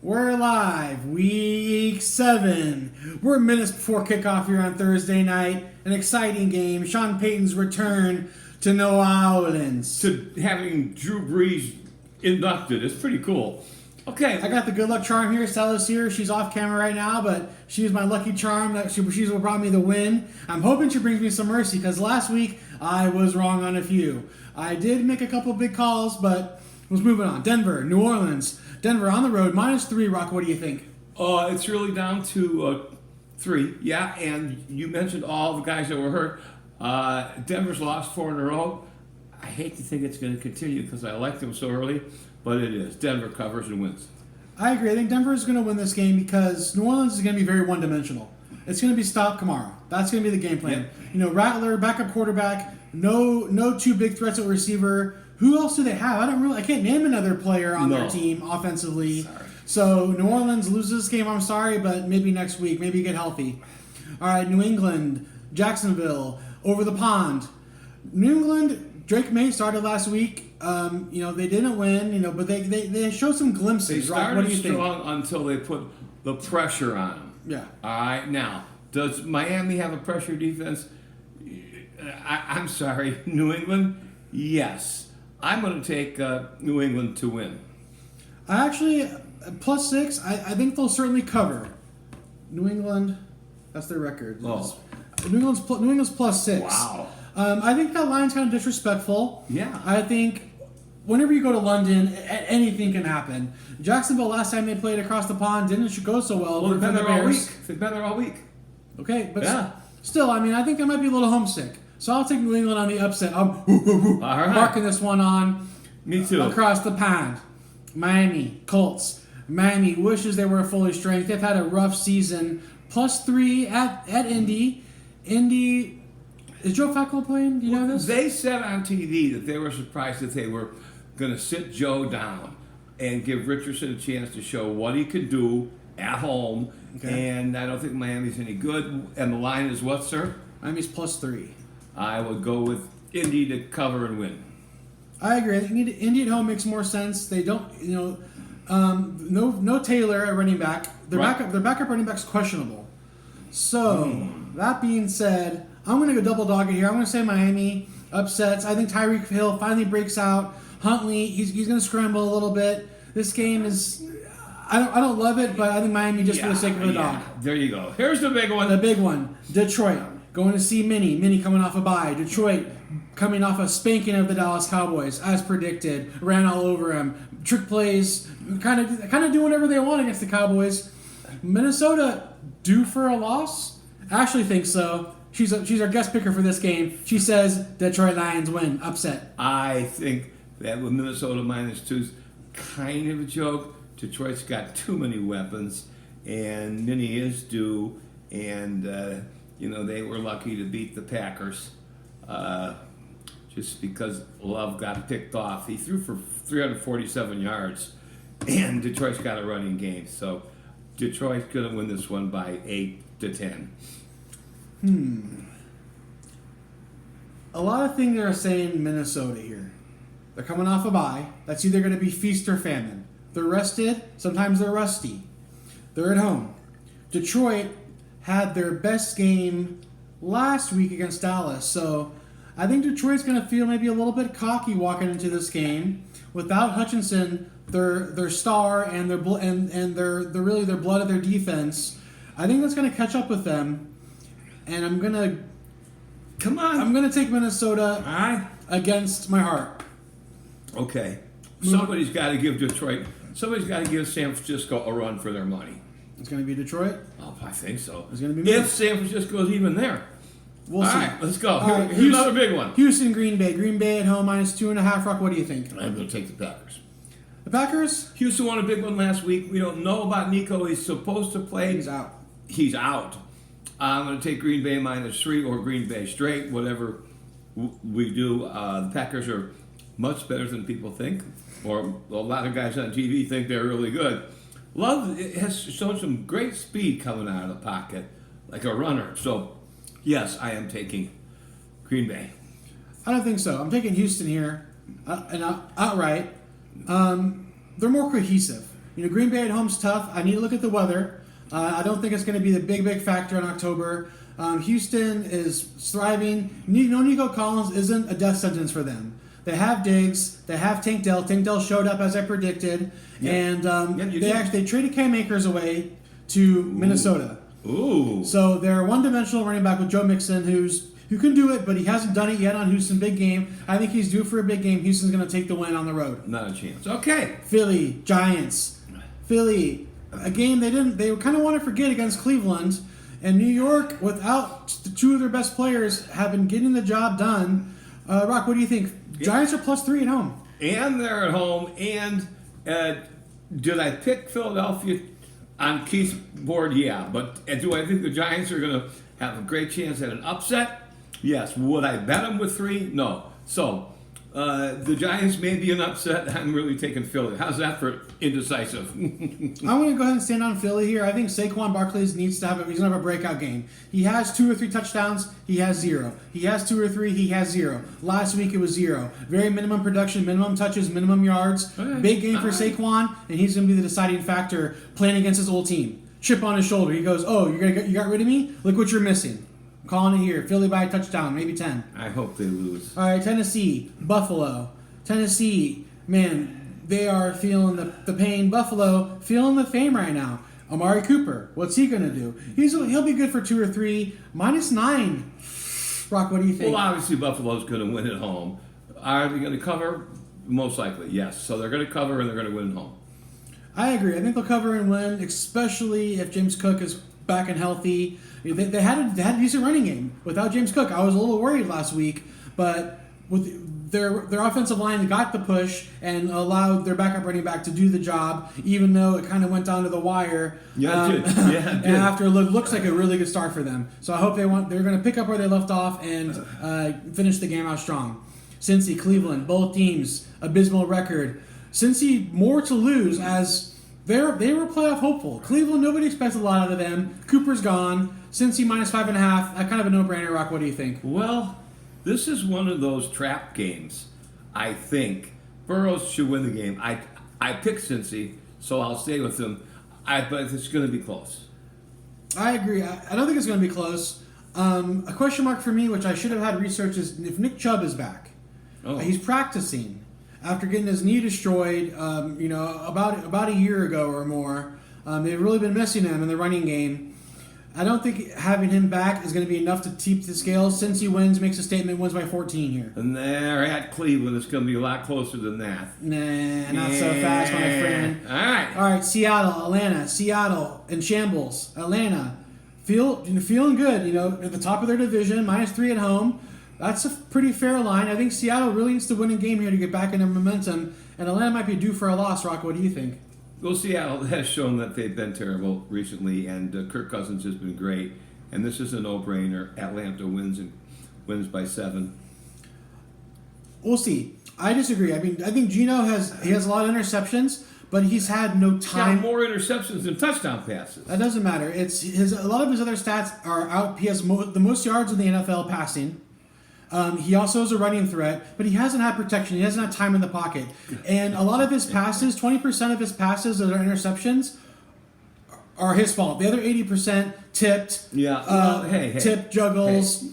We're live, week 7. We're minutes before kickoff here on Thursday night. An exciting game. Sean Payton's return to New Orleans. To having Drew Brees inducted. It's pretty cool. Okay. I got the good luck charm here. Stella's here. She's off camera right now, but she's my lucky charm. She's what brought me the win. I'm hoping she brings me some mercy because last week I was wrong on a few. I did make a couple big calls, but let's move on. Denver, New Orleans. Denver on the road, -3. Rock, what do you think? It's really down to 3. Yeah, and you mentioned all the guys that were hurt. Denver's lost 4 in a row. I hate to think it's going to continue because I like them so early, but it is. Denver covers and wins. I agree. I think Denver is going to win this game because New Orleans is going to be very one-dimensional. It's going to be stop Kamara. That's going to be the game plan. Yeah. Rattler, backup quarterback, no two big threats at receiver. Who else do they have? I can't name another player on their team offensively. Sorry. So New Orleans loses this game. I'm sorry, but maybe next week. Maybe get healthy. All right, New England, Jacksonville, over the pond. New England, Drake May started last week. They didn't win. But they showed some glimpses. They started what do you think? strong until they put the pressure on them. Yeah. All right. Now, does Miami have a pressure defense? I'm sorry, New England. Yes. I'm going to take New England to win. I actually, +6, I think they'll certainly cover. New England, that's their record. Oh. New England's +6. Wow. I think that line's kind of disrespectful. Yeah. I think whenever you go to London, anything can happen. Jacksonville, last time they played across the pond, didn't go so well. Well, they've been there all Bears. week. They've been there all week. Okay, but Yeah. still, I think I might be a little homesick. So I'll take New England on the upset. I'm All right. marking this one on. Me too. Across the pond. Miami, Colts. Miami wishes they were fully strength. They've had a rough season. +3 at Indy. Indy, is Joe Flacco playing? Do you know this? They said on TV that they were surprised that they were going to sit Joe down and give Richardson a chance to show what he could do at home. Okay. And I don't think Miami's any good. And the line is what, sir? Miami's +3. I would go with Indy to cover and win. I agree. I think Indy at home makes more sense. They don't, no Taylor at running back. Their backup running back's questionable. So, that being said, I'm going to go double dog it here. I'm going to say Miami upsets. I think Tyreek Hill finally breaks out. Huntley, he's going to scramble a little bit. This game is, I don't love it, but I think Miami just for the sake of the dog. There you go. Here's the big one. The big one, Detroit. Going to see Minnie. Minnie coming off a bye. Detroit coming off a spanking of the Dallas Cowboys, as predicted. Ran all over him. Trick plays. Kind of do whatever they want against the Cowboys. Minnesota due for a loss? Ashley thinks so. She's our guest picker for this game. She says Detroit Lions win. Upset. I think that with Minnesota -2 is kind of a joke. Detroit's got too many weapons, and Minnie is due, and they were lucky to beat the Packers just because Love got picked off. He threw for 347 yards, and Detroit's got a running game. So Detroit's going to win this one by 8-10. A lot of things are saying Minnesota here. They're coming off a bye. That's either going to be feast or famine. They're rested. Sometimes they're rusty. They're at home. Detroit had their best game last week against Dallas. So I think Detroit's going to feel maybe a little bit cocky walking into this game without Hutchinson, their star and their really their blood of their defense. I think that's going to catch up with them, and I'm going to take Minnesota against my heart. Okay. Somebody's got to give San Francisco a run for their money. It's going to be Detroit? Oh, I think so. It's going to be if San Francisco's even there. We'll see. All right, let's go. Here's another big one. Houston, Green Bay. Green Bay at home -2.5. Rock, what do you think? I'm going to take the Packers. The Packers? Houston won a big one last week. We don't know about Nico. He's supposed to play. He's out. I'm going to take Green Bay -3 or Green Bay straight, whatever we do. The Packers are much better than people think, or a lot of guys on TV think they're really good. Love has shown some great speed coming out of the pocket, like a runner. So, yes, I am taking Green Bay. I don't think so. I'm taking Houston here, and outright. They're more cohesive. Green Bay at home's tough. I need to look at the weather. I don't think it's going to be the big factor in October. Houston is thriving. No Nico Collins isn't a death sentence for them. They have Diggs. They have Tank Dell. Tank Dell showed up as I predicted. Yeah. And they traded Cam Akers away to Minnesota. Ooh. So they're a one-dimensional running back with Joe Mixon who can do it, but he hasn't done it yet on Houston. Big game. I think he's due for a big game. Houston's going to take the win on the road. Not a chance. Okay. Philly, Giants. Philly, a game they kind of want to forget against Cleveland. And New York, without two of their best players, have been getting the job done. Rock, what do you think? Giants are +3 at home. And they're at home. And did I pick Philadelphia on Keith's board? Yeah. But do I think the Giants are going to have a great chance at an upset? Yes. Would I bet them with 3? No. So the Giants may be an upset. I'm really taking Philly. How's that for indecisive? I'm going to go ahead and stand on Philly here. I think Saquon Barkley needs to he's going to have a breakout game. He has 2 or 3 touchdowns. He has 0. He has 2 or 3. He has 0. Last week it was 0. Very minimum production, minimum touches, minimum yards. Okay. Big game for Saquon, and he's going to be the deciding factor playing against his old team. Chip on his shoulder. He goes, "Oh, you got rid of me? Look what you're missing." I'm calling it here. Philly by a touchdown, maybe 10. I hope they lose. All right, Tennessee, Buffalo. Tennessee, man, they are feeling the pain. Buffalo, feeling the fame right now. Amari Cooper, what's he going to do? He'll be good for 2 or 3. -9. Rock, what do you think? Well, obviously Buffalo's going to win at home. Are they going to cover? Most likely, yes. So they're going to cover and they're going to win at home. I agree. I think they'll cover and win, especially if James Cook is back and healthy. They had a decent running game without James Cook. I was a little worried last week, but with their offensive line got the push and allowed their backup running back to do the job, even though it kind of went down to the wire. Yeah, it did. Yeah, it did. And after looks like a really good start for them. So I hope they're going to pick up where they left off and finish the game out strong. Cincy, Cleveland, both teams abysmal record. Cincy more to lose as they were playoff hopeful. Cleveland, nobody expects a lot out of them. Cooper's gone. Cincy -5.5. Kind of a no-brainer. Rock, what do you think? Well, this is one of those trap games. I think Burrows should win the game. I picked Cincy, so I'll stay with them. But it's going to be close. I agree. I don't think it's going to be close. A question mark for me, which I should have had research, is if Nick Chubb is back. Oh. He's practicing after getting his knee destroyed, about a year ago or more. They've really been missing him in the running game. I don't think having him back is going to be enough to tip the scales. Since he wins, makes a statement, wins by 14 here. And they're at Cleveland. It's going to be a lot closer than that. Nah, not so fast, my friend. All right, Seattle, Atlanta. Seattle in shambles. Atlanta, feeling good. At the top of their division, -3 at home. That's a pretty fair line. I think Seattle really needs to win a game here to get back in their momentum, and Atlanta might be due for a loss. Rock, what do you think? Well, Seattle has shown that they've been terrible recently, and Kirk Cousins has been great. And this is a no-brainer. Atlanta wins by 7. We'll see. I disagree. I think Geno has a lot of interceptions, but he's had no time. Got more interceptions than touchdown passes. That doesn't matter. A lot of his other stats are out. He has the most yards in the NFL passing. He also is a running threat, but he hasn't had protection. He hasn't had time in the pocket. And a lot of his passes, 20% of his passes that are interceptions, are his fault. The other 80% tipped. Yeah. Tipped, juggles,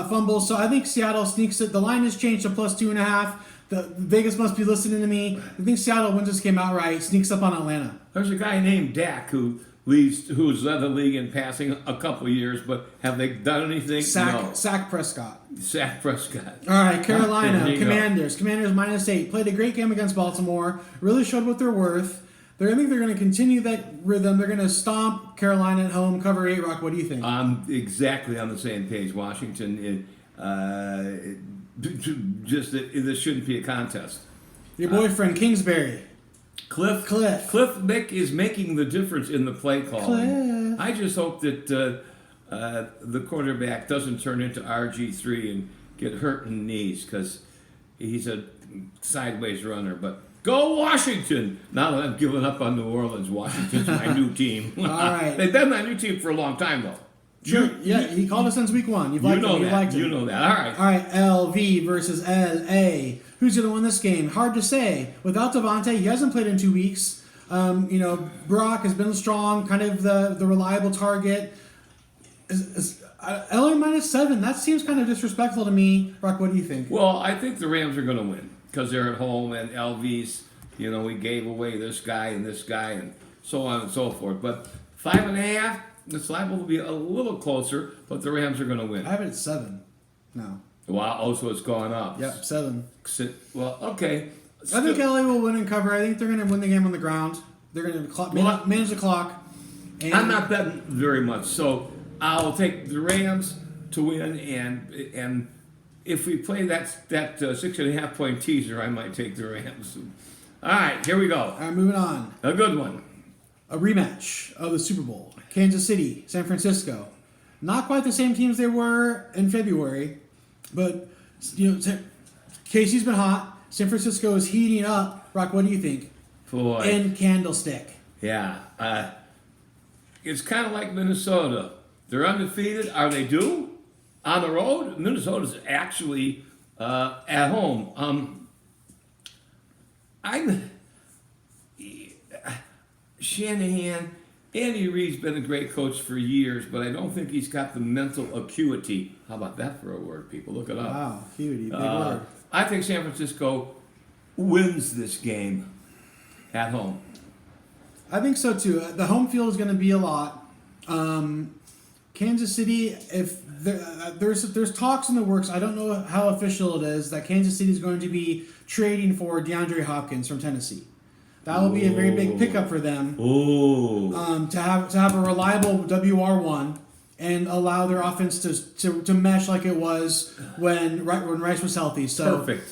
fumbles. So I think Seattle sneaks it. The line has changed to +2.5. Vegas must be listening to me. I think Seattle wins this game outright, sneaks up on Atlanta. There's a guy named Dak who's led the league in passing a couple of years, but have they done anything? No. Sack Prescott. Sack Prescott. All right, Carolina, Commanders. Go. Commanders -8. Played a great game against Baltimore. Really showed what they're worth. I think they're going to continue that rhythm. They're going to stomp Carolina at home, cover 8. Rock, what do you think? I'm exactly on the same page. Washington, this shouldn't be a contest. Your boyfriend, Kingsbury. Cliff is making the difference in the play call. Cliff. I just hope that the quarterback doesn't turn into RG3 and get hurt in the knees because he's a sideways runner. But go Washington! Now that I've given up on New Orleans, Washington's my new team. All right. They've been my new team for a long time, though. Sure. He called us since week 1. You've liked him. You know that. All right. All right. LV versus LA. Who's going to win this game? Hard to say. Without Devontae, he hasn't played in 2 weeks. Brock has been strong, kind of the reliable target. LA -7. That seems kind of disrespectful to me. Brock, what do you think? Well, I think the Rams are going to win because they're at home and Elvis, we gave away this guy and so on and so forth. But 5.5, it's liable to be a little closer, but the Rams are going to win. I have it at 7. No. Wow, also it's gone up. Yep, 7. Well, okay. I think LA will win and cover. I think they're going to win the game on the ground. They're going to manage the clock. And I'm not betting very much, so I'll take the Rams to win, and if we play that 6.5 point teaser, I might take the Rams. All right, here we go. All right, moving on. A good one. A rematch of the Super Bowl. Kansas City, San Francisco. Not quite the same teams they were in February, but KC's been hot. San Francisco is heating up. Rock, what do you think? Boy. And Candlestick. Yeah. It's kind of like Minnesota. They're undefeated. Are they due? On the road? Minnesota's actually at home. Shanahan, Andy Reid's been a great coach for years, but I don't think he's got the mental acuity. How about that for a word, people? Look it up. Wow, acuity, big word. I think San Francisco wins this game at home. I think so too. The home field is going to be a lot. Kansas City, if there's talks in the works, I don't know how official it is, that Kansas City is going to be trading for DeAndre Hopkins from Tennessee. That will be a very big pickup for them. To have a reliable WR1 and allow their offense to mesh like it was when Rice was healthy. So Perfect.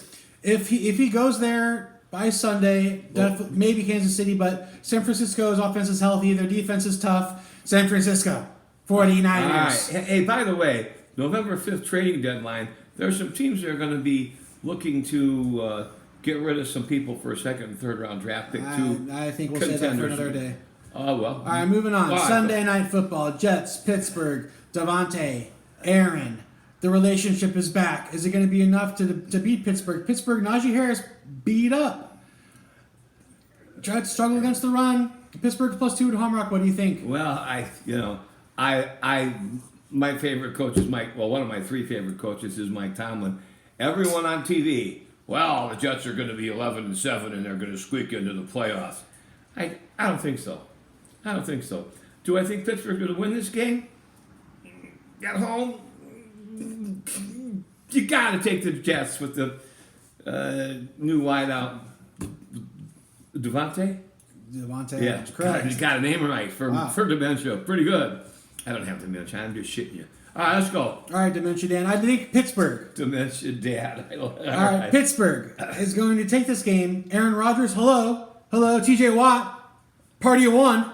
If he goes there by Sunday, maybe Kansas City, but San Francisco's offense is healthy, their defense is tough. San Francisco, 49ers. All right. Hey, by the way, November 5th trading deadline, there are some teams that are going to be looking to get rid of some people for a second and third round draft pick too. I think we'll save that for another day. Oh, well. All right, moving on. Sunday Night Football. Jets, Pittsburgh, Davante, Aaron. The relationship is back. Is it going to be enough to beat Pittsburgh? Pittsburgh, Najee Harris beat up. Tried to struggle against the run. Pittsburgh +2 at Home Rock. What do you think? Well, my favorite coach is one of my 3 favorite coaches is Mike Tomlin. Everyone on TV, the Jets are going to be 11-7 and they're going to squeak into the playoffs. I don't think so. Do I think Pittsburgh's going to win this game? At home? You got to take the Jets with the new wideout. Davante? Yeah, correct. correct. You got a name right for dementia. Pretty good. I don't have dementia. I'm just shitting you. All right, let's go. All right, Dementia Dan. I think Pittsburgh. Dementia Dad. All right, Pittsburgh is going to take this game. Aaron Rodgers, hello. TJ Watt, party of one.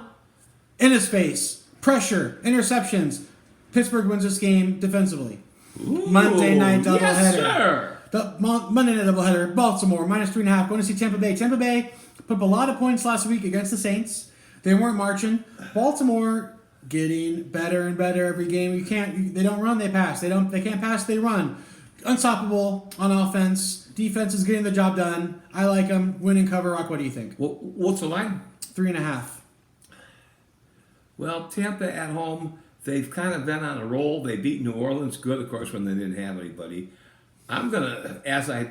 In his face. Pressure. Interceptions. Pittsburgh wins this game defensively. Ooh, Monday night doubleheader. Yes, sir. Monday night doubleheader. Baltimore, -3.5. Going to see Tampa Bay. Tampa Bay put up a lot of points last week against the Saints. They weren't marching. Baltimore getting better and better every game. They don't run, they pass. They can't pass, they run. Unstoppable on offense. Defense is getting the job done. I like them. Win and cover. Rock, what do you think? What's the line? 3.5. Well, Tampa at home, they've kind of been on a roll. They beat New Orleans good, of course, when they didn't have anybody. I'm going to, as I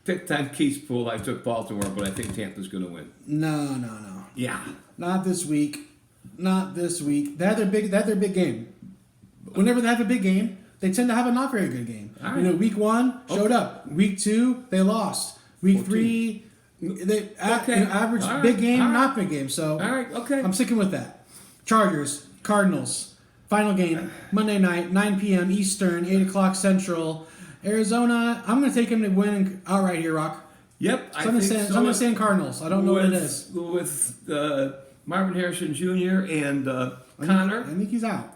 picked on Keith's pool, I took Baltimore, but I think Tampa's going to win. No. Yeah. Not this week. They had their big game. Whenever they have a big game, they tend to have a not very good game. Right. Week 1 showed up. Week 2 they lost. Week 3 they average big game, not big game. So I'm sticking with that. Chargers, Cardinals, final game Monday night, 9 p.m. Eastern, 8 o'clock Central. Arizona, I'm going to take them to win outright here, Rock. Yep, I'm going to say Cardinals. I don't know what it is. With Marvin Harrison Jr. and Connor. I think he's out.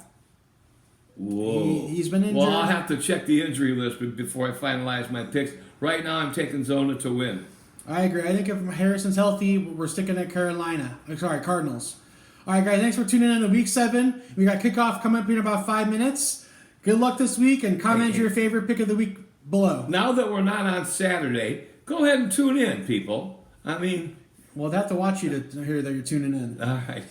Whoa. He's been injured. Well, I'll have to check the injury list before I finalize my picks. Right now, I'm taking Zona to win. I agree. I think if Harrison's healthy, we're sticking at Cardinals. All right, guys, thanks for tuning in to Week 7. We got kickoff coming up in about 5 minutes. Good luck this week, and comment your favorite pick of the week below. Now that we're not on Saturday, go ahead and tune in, people. I mean, We'll have to watch you to hear that you're tuning in. All right.